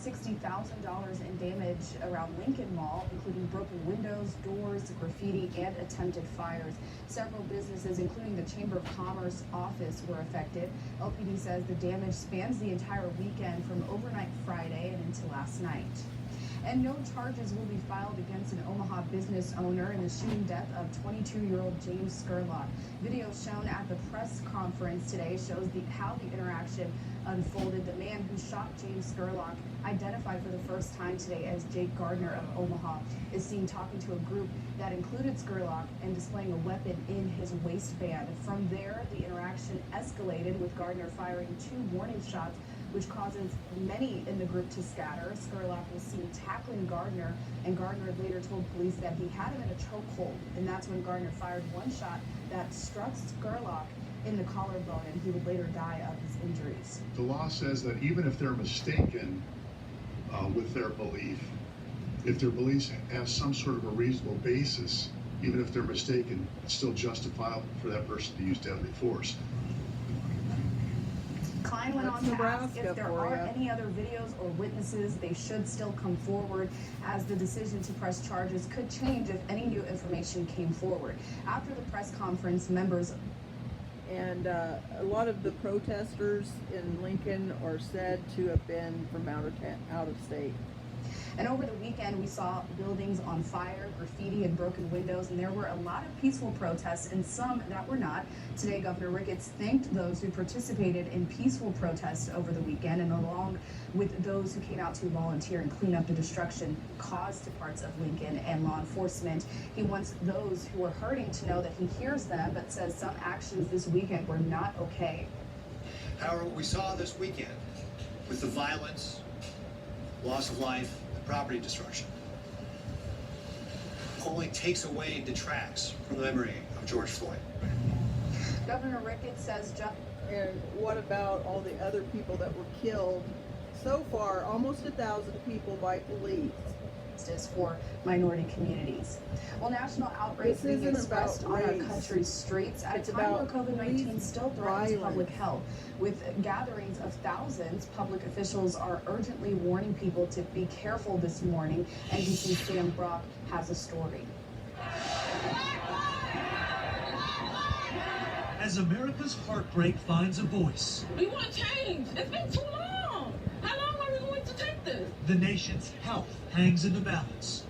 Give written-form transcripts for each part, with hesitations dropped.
$60,000 in damage around Lincoln Mall, including broken windows, doors, graffiti, and attempted fires. Several businesses, including the Chamber of Commerce office, were affected. LPD says the damage spans the entire weekend from overnight Friday and into last night. And no charges will be filed against an Omaha business owner in the shooting death of 22-year-old James Scurlock. Video shown at the press conference today shows how the interaction unfolded. The man who shot James Scurlock, identified for the first time today as Jake Gardner of Omaha, is seen talking to a group that included Scurlock and displaying a weapon in his waistband. From there, the interaction escalated, with Gardner firing 2 warning shots, which causes many in the group to scatter. Scurlock was seen tackling Gardner, and Gardner later told police that he had him in a chokehold. And that's when Gardner fired 1 shot that struck Scurlock in the collarbone, and he would later die of his injuries. The law says that even if they're mistaken with their belief, if their beliefs have some sort of a reasonable basis, even if they're mistaken, it's still justifiable for that person to use deadly force. Klein went on to ask if there are any other videos or witnesses. They should still come forward, as the decision to press charges could change if any new information came forward. After the press conference, members and a lot of the protesters in Lincoln are said to have been from out of state. And over the weekend, we saw buildings on fire, graffiti, and broken windows, and there were a lot of peaceful protests and some that were not. Today, Governor Ricketts thanked those who participated in peaceful protests over the weekend, and along with those who came out to volunteer and clean up the destruction caused to parts of Lincoln and law enforcement. He wants those who are hurting to know that he hears them, but says some actions this weekend were not okay. However, what we saw this weekend with the violence, loss of life, property destruction only takes away and detracts from the memory of George Floyd. Governor Ricketts says and what about all the other people that were killed? So far, almost 1,000 people by police. For minority communities. Well, national outrage is being expressed on our country's streets at a time where COVID-19 still threatens public health. With gatherings of thousands, public officials are urgently warning people to be careful this morning. NBC's Sam Brock has a story. As America's heartbreak finds a voice, we want change. It's been too long. How long are we going to take this? The nation's health hangs in the balance.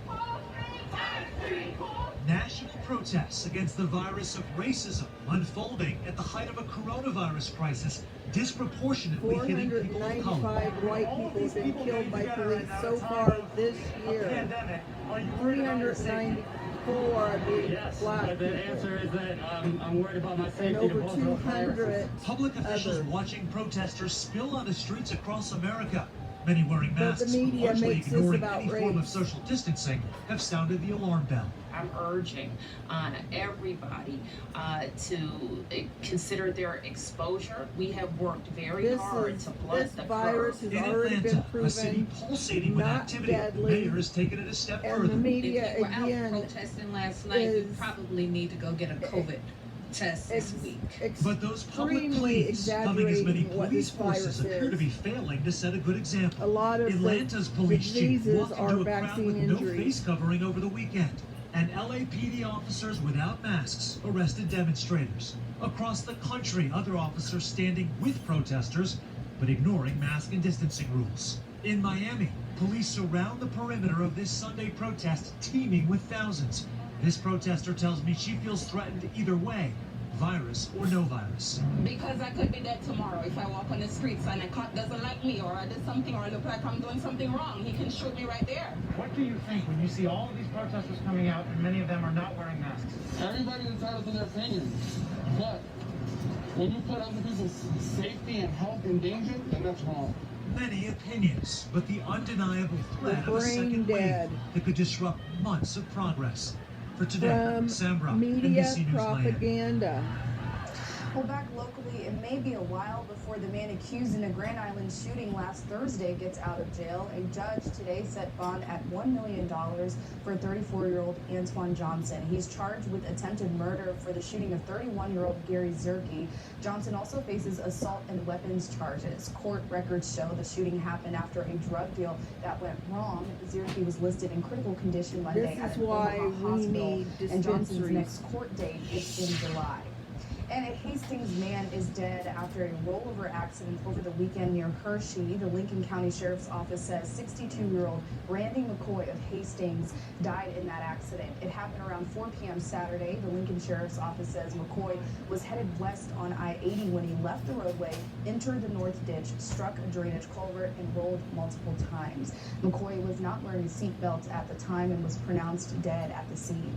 National protests against the virus of racism unfolding at the height of a coronavirus crisis disproportionately hitting people of color. 495 white people have been killed by police so far this year. 394 being black people. The answer is that I'm worried about my safety. And over 200 Public officials watching protesters spill on the streets across America. Many wearing masks, but largely ignoring any form of social distancing, have sounded the alarm bell. I'm urging everybody to consider their exposure. We have worked very hard to blunt the virus curve. has In already Atlanta, been proven a city pulsating with activity, deadly, mayor has taken it a step and further. the media If you were again out protesting last night, you probably need to go get a COVID test this week. But those public pleas, coming as many police forces appear to be failing to set a good example. A lot of Atlanta's police chief walked are into a crowd with vaccine no injuries. face covering over the weekend. And LAPD officers without masks arrested demonstrators. Across the country, other officers standing with protesters, but ignoring mask and distancing rules. In Miami, police surround the perimeter of this Sunday protest, teeming with thousands. This protester tells me she feels threatened either way, virus or no virus. Because I could be dead tomorrow if I walk on the streets and a cop doesn't like me, or I did something, or I look like I'm doing something wrong. He can shoot me right there. What do you think when you see all of these protesters coming out and many of them are not wearing masks? Everybody's entitled to their opinion, but when you put other people's safety and health in danger, then that's wrong. Many opinions, but the undeniable threat of a second wave that could disrupt months of progress. For today, Sam Brock, media NBC News propaganda. Well, back locally, it may be a while before the man accused in a Grand Island shooting last Thursday gets out of jail. A judge today set bond at $1 million for 34-year-old Antoine Johnson. He's charged with attempted murder for the shooting of 31-year-old Gary Zerke. Johnson also faces assault and weapons charges. Court records show the shooting happened after a drug deal that went wrong. Zerke was listed in critical condition Monday at an Omaha hospital, and Johnson's next court date is in July. And a Hastings man is dead after a rollover accident over the weekend near Hershey. The Lincoln County Sheriff's Office says 62-year-old Randy McCoy of Hastings died in that accident. It happened around 4 p.m. Saturday. The Lincoln Sheriff's Office says McCoy was headed west on I-80 when he left the roadway, entered the north ditch, struck a drainage culvert, and rolled multiple times. McCoy was not wearing a seatbelt at the time and was pronounced dead at the scene.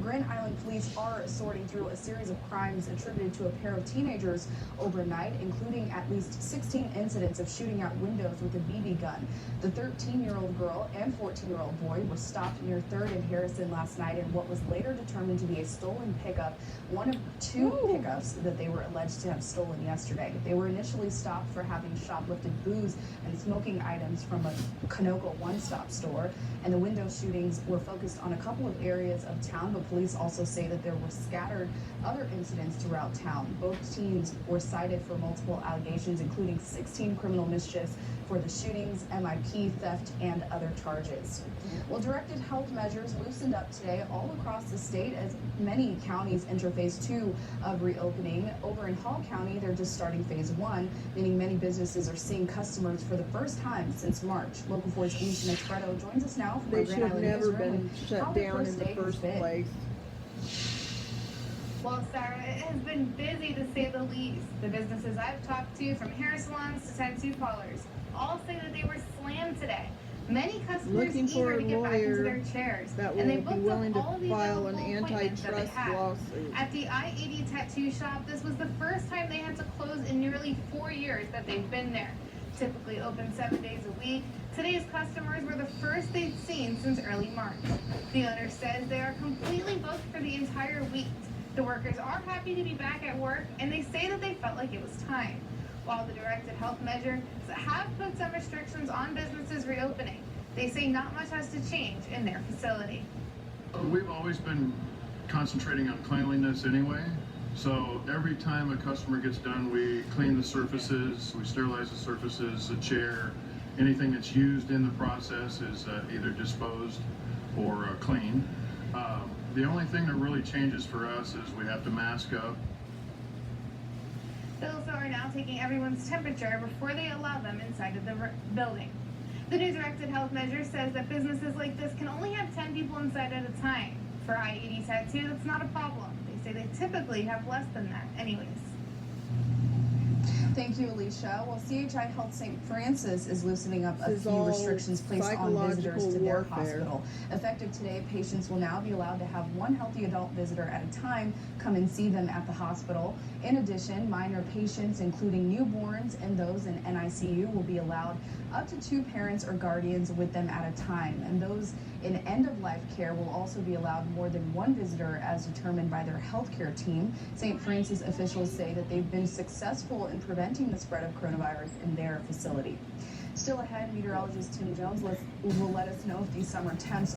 Grand Island police are sorting through a series of crimes attributed to a pair of teenagers overnight, including at least 16 incidents of shooting out windows with a BB gun. The 13-year-old girl and 14-year-old boy were stopped near 3rd and Harrison last night in what was later determined to be a stolen pickup, one of 2 pickups that they were alleged to have stolen yesterday. They were initially stopped for having shoplifted booze and smoking items from a Conoco one-stop store, and the window shootings were focused on a couple of areas of town, but police also say that there were scattered other incidents throughout town. Both teams were cited for multiple allegations, including 16 criminal mischiefs for the shootings, MIP, theft, and other charges. Well, directed health measures loosened up today all across the state as many counties enter phase 2 of reopening. Over in Hall County, they're just starting phase 1, meaning many businesses are seeing customers for the first time since March. Local 4's Alicia Netretto joins us now from They our should Grand have Island never newsroom been and shut how the down in the day has first been. place. Well, Sarah, it has been busy to say the least. The businesses I've talked to, from hair salons to tattoo parlors, all say that they were slammed today. Many customers Looking for eager a to get back into lawyer their chairs, that and they will be booked willing up to all the file an available appointments that they antitrust had. lawsuit. At the I-80 tattoo shop, this was the first time they had to close in nearly 4 years that they've been there. Typically open 7 days a week, today's customers were the first they'd seen since early March. The owner says they are completely booked for the entire week. The workers are happy to be back at work, and they say that they felt like it was time. While the directed health measures have put some restrictions on businesses reopening, they say not much has to change in their facility. We've always been concentrating on cleanliness anyway. So every time a customer gets done, we clean the surfaces, we sterilize the surfaces, the chair, anything that's used in the process is either disposed or cleaned. The only thing that really changes for us is we have to mask up. They also are now taking everyone's temperature before they allow them inside of the building. The new directed health measure says that businesses like this can only have 10 people inside at a time. For I-80 tattoo, that's not a problem. They say they typically have less than that anyways. Thank you, Alicia. Well, CHI Health St. Francis is loosening up a This is few all restrictions placed on visitors to their psychological warfare. hospital. Effective today, patients will now be allowed to have one healthy adult visitor at a time come and see them at the hospital. In addition, minor patients, including newborns and those in NICU, will be allowed up to 2 parents or guardians with them at a time. And those in end-of-life care will also be allowed more than 1 visitor as determined by their healthcare team. St. Francis officials say that they've been successful in preventing the spread of coronavirus in their facility. Still ahead, meteorologist Tim Jones will let us know if these summer temps